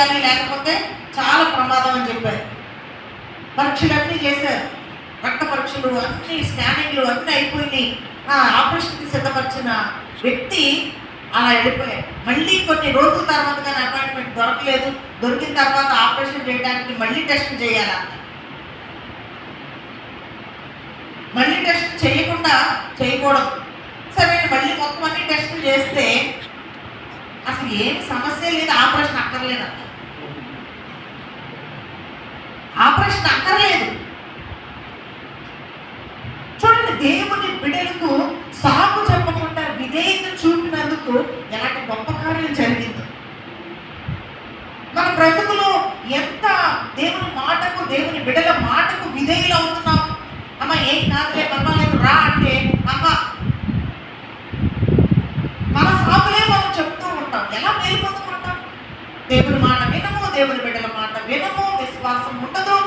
చేయాలి, లేకపోతే చాలా ప్రమాదం అని చెప్పారు. పరీక్షలన్నీ చేశారు, రక్త పరీక్షలు అన్ని, స్కానింగ్లు అన్నీ అయిపోయినాయి. ఆపరేషన్కి సిద్ధపరిచిన వ్యక్తి అలా వెళ్ళిపోయాడు. మళ్ళీ కొన్ని రోజుల తర్వాత కానీ అపాయింట్మెంట్ దొరకలేదు. దొరికిన తర్వాత ఆపరేషన్ చేయడానికి మళ్ళీ టెస్ట్ చేయాలన్న. మళ్ళీ టెస్ట్ చేయకుండా చేయకూడదు. సరే మళ్ళీ మొత్తం అన్ని టెస్టులు చేస్తే అసలు ఏం సమస్య లేదు, ఆపరేషన్ అక్కర్లేదు అంట. ఆపరేషన్ అక్కర్లేదు. చూడండి, దేవుని బిడ్డలకు సాగు చెప్పకుండా విధేయత చూపినందుకు ఎలాంటి గొప్ప కార్యం జరిగింది. మన బ్రతుకులో ఎంత దేవుని మాటకు, దేవుని బిడ్డల మాటకు విధేయులు అవుతున్నాం. అమ్మ ఏం కాదులే, పర్వాలేదు రా అంటే అమ్మ మన సాగులే మనం చెప్తూ ఉంటాం. ఎలా మేలు పొందుకుంటాం? దేవుని మాట వినము, దేవుని బిడ్డల మాట వినము, విశ్వాసం ఉండదు.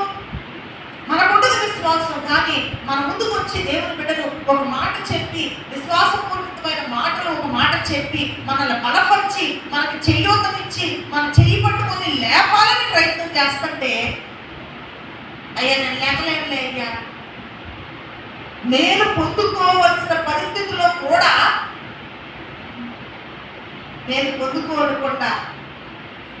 మనకుండదు విశ్వాసం. కానీ మన ముందుకు వచ్చి దేవుని బిడ్డలు ఒక మాట చెప్పి, విశ్వాసపూరితమైన మాటలు ఒక మాట చెప్పి, మనల్ని బలపరిచి, మనకి చేయూతనిచ్చి, మన చెయ్యి పట్టుకొని లేపాలని ప్రయత్నం చేస్తుంటే, అయ్యా నేను లేకలేనులే అయ్యా, నేను పొందుకోవలసిన పరిస్థితుల్లో కూడా నేను పొందుకోకుండా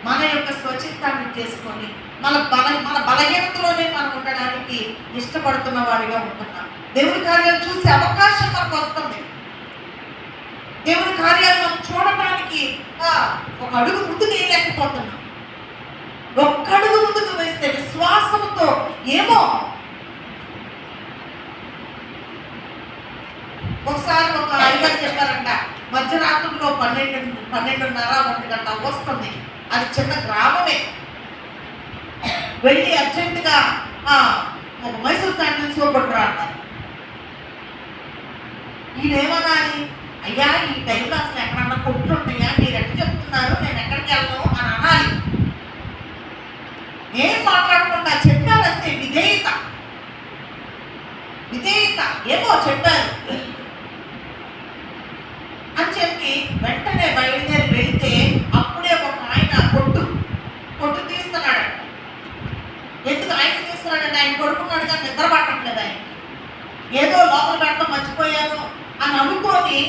మన యొక్క స్వచిత్తాన్ని చేసుకొని మన బలహీనతలోనే మనం ఉండడానికి ఇష్టపడుతున్న వారిగా ఉంటున్నాం. దేవుని కార్యాలు చూసే అవకాశం మనకు వస్తుంది. దేవుని కార్యాలు మనం చూడటానికి ఒక అడుగు ముందుకు వేయలేకపోతున్నాం. ఒక్క అడుగు ముందుకు వేస్తే విశ్వాసంతో ఏమో. ఒకసారి ఒక అయ్యగారు చెప్పారంట, మధ్యరాత్రుల్లో 12:30 1 గంట వస్తుంది. అది చిన్న గ్రామమే. వెళ్ళి అర్జెంటుగా ఒక మైసూర్ శాండిల్స్ కొట్టురా అన్నారు. ఈయనేమనాలి, అయ్యా ఈ టైంలో అసలు ఎక్కడన్నా కొట్టుకుంటాయా, మీరు ఎక్కడ చెప్తున్నారు, నేను ఎక్కడికి వెళ్ళను అని అనాలి. ఏం మాట్లాడకుండా చెప్పారంతే. విధేయత ఏమో చెప్పారు అని చెప్పి వెంటనే బయలుదేరి వెళితే అప్పుడే ఒక ఆయన కొట్టు తీస్తున్నాడు. ఎందుకు ఆయన తీస్తున్నాడంటే ఆయన కొడుకున్నాడు కానీ నిద్ర పట్టట్లేదు. ఆయన ఏదో లోపల పెట్టడం మర్చిపోయాను అని అనుకొని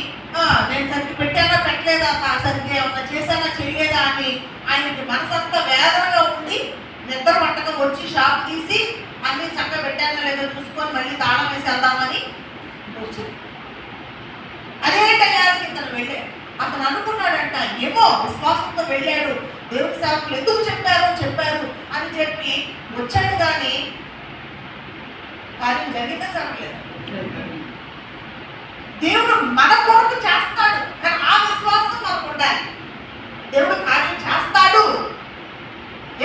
నేను సరికి పెట్టానా పెట్టలేదా, సరికి ఏమన్నా చేశానా చేయలేదా అని ఆయనకి మనసంతా వేదనగా ఉండి నిద్ర పట్టక వచ్చి షాప్ తీసి అన్ని చక్కగా పెట్టానా లేదో చూసుకొని మళ్ళీ తాళం వేసి వెళ్దామని వచ్చింది. అదే టయానికి ఇతను వెళ్ళాడు. అతను అనుకున్నాడంట, ఏమో విశ్వాసంతో వెళ్ళాడు, దేవుడి సేవకులు ఎందుకు చెప్పారు అని చెప్పి వచ్చాడు. కానీ కార్యం జరిగిందా జరగలేదు. దేవుడు మన కొరకు చేస్తాడు, కానీ ఆ విశ్వాసం మనకు ఉండాలి. దేవుడు కార్యం చేస్తాడు.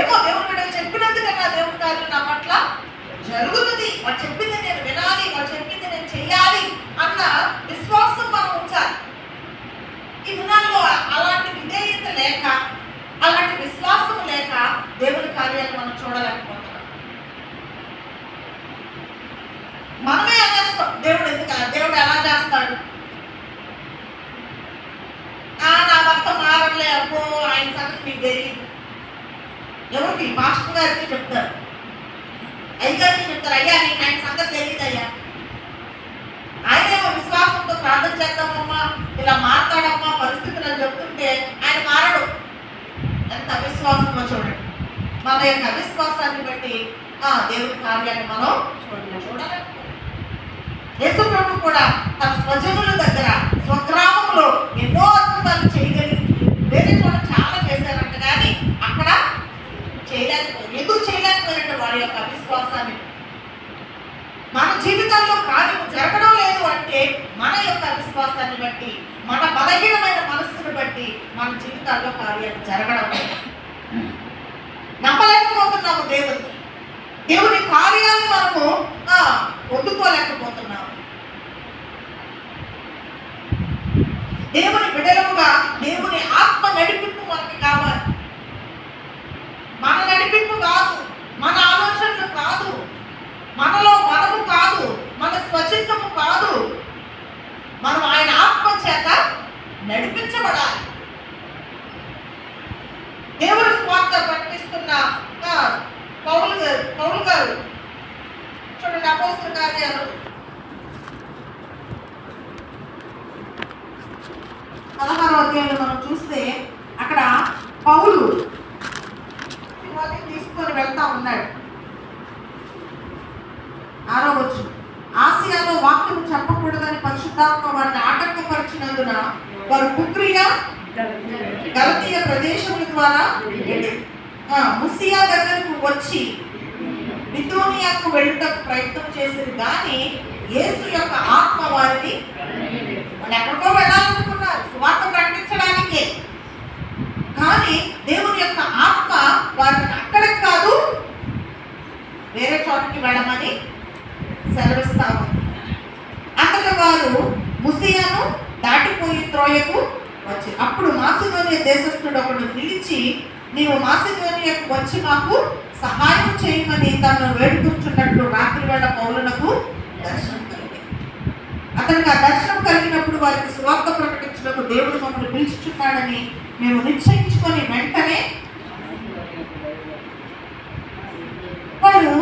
ఏమో దేవుడు బిడ్డలు చెప్పినందుకన్నా దేవుడి కార్యం నా పట్ల జరుగుతుంది. వాడు చెప్పింది నేను వినాలి, వాడు చెప్పింది నేను చెయ్యాలి అన్న విశ్వాసం మనం ఉంచాలి. ఈ దినాల్లో అలాంటి విధేయత లేక, అలాంటి విశ్వాసం లేక దేవుని కార్యాలు మనం చూడలేకపోతున్నాం. మనమే అనేస్తాం, దేవుడు ఎలా చేస్తాడు, నా భర్త మారలే, అబ్బో ఆయన సంగతి మీకు తెలియదు. ఎవరికి? మాస్టర్ గారికి చెప్తారు, అయ్యగారికి చెప్తారు, అయ్యా నీకు ఆయన సంగతి తెలియదు అయ్యా. ఆయనేమో విశ్వాసంతో ప్రార్థన చేద్దామమ్మా, ఇలా మాట్లాడమ్మా పరిస్థితులు అని చెప్తుంటే ఆయన మారడు. ఎంత అవిశ్వాసమో చూడండి. మన యొక్క అవిశ్వాసాన్ని బట్టి దేవుడి కార్యాన్ని మనం చూడాలి. యేసు ప్రభు కూడా తన స్వజనుల దగ్గర, స్వగ్రామంలో ఎన్నో అద్భుతాలు చేయగలిగి వేరే చోట చాలా చేశారంట. కానీ అక్కడ చేయలేకపోయారు. ఎందుకు చేయలేకపోయారంటే వారి యొక్క అవిశ్వాసాన్ని. మన జీవితంలో కార్యం జరగడం లేదు అంటే మన యొక్క విశ్వాసాన్ని బట్టి, మన బలహీనమైన మనస్సును బట్టి మన జీవితాల్లో కార్యాలు జరగడం లేదు. నమ్మలేకపోతున్నాము దేవుని కార్యాన్ని మనము పొందుకోలేకపోతున్నాము. దేవుని బిడ్డలుగా దేవుని ఆత్మ నడిపింపు వారిని తీసుకొని వెళ్తా ఉన్నాడు. 6వ వచనం, ఆసియాలో వాక్యం చెప్పకూడదని పరిశుద్ధాత్మ వారిని ఆటంకపరిచినందున వారు కుక్రియా గలతీయ ప్రదేశముల ద్వారా ముసియా దగ్గరకు వచ్చి బితూనియాకు వెళ్ళటకు ప్రయత్నం చేసింది. కానీ యేసు యొక్క ఆత్మ వారిని వాళ్ళు ఎక్కడికో వెళ్ళాలనుకున్నారు సువార్త ప్రకటించడానికే. కానీ దేవుని యొక్క ఆత్మ వారిని అక్కడికి కాదు వేరే చోటకి వెళ్ళమని సెలవిస్తా ఉంది. అంతటా వారు ముసియాను దాటిపోయి త్రోయకు వచ్చి అప్పుడు మాసిదోనియా దేశస్థుడు ఒకడు నిలిచి, నీవు మాసిదోనియాకు వచ్చి మాకు సహాయం చేయమని తను వేడుకుంటున్నట్లు రాత్రి వేళ పౌలులకు దర్శనం కలిగింది. అతనికి ఆ దర్శనం కలిగినప్పుడు వారికి సువార్త ప్రకటించడానికి దేవుడు మమ్మల్ని పిలుచుచున్నాడని మేము నిశ్చయించుకొని వెంటనే వాళ్ళు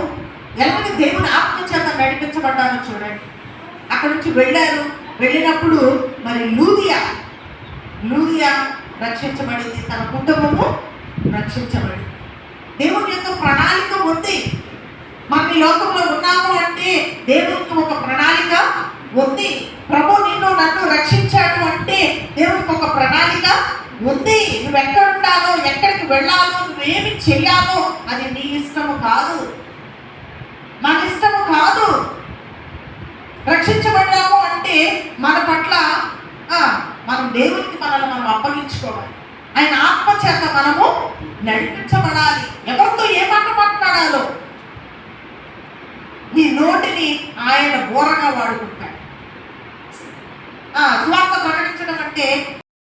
ఎలాంటి దేవుని ఆత్మ చేత నడిపించబడ్డారో చూడండి. అక్కడ నుంచి వెళ్ళారు. వెళ్ళినప్పుడు మరి లూదియా రక్షించబడింది, తన కుటుంబము రక్షించబడింది. దేవుని యొక్క ప్రణాళిక ఉంది. మనం ఈ లోకంలో ఉన్నాము అంటే దేవునికి ఒక ప్రణాళిక ఉంది. ప్రభు నిన్ను నన్ను రక్షించాడు అంటే దేవునికి ఒక ప్రణాళిక ఉంది. నువ్వు ఎక్కడ ఉండాలో, ఎక్కడికి వెళ్ళాలో, నువ్వేమి చెయ్యాలో అది నీ ఇష్టము కాదు, మన ఇష్టము కాదు. రక్షించబడ్డాము అంటే మన పట్ల మనం దేవునికి మనల్ని మనం అప్పగించుకోవాలి. ఆయన ఆత్మ చేత మనము నడిపించబడాలి. ఎవరితో ఏ మాట మాట్లాడాలో నీ నోటిని ఆయన ఘోరంగా వాడుకుంటాడు. స్వార్థ ప్రకటించడం అంటే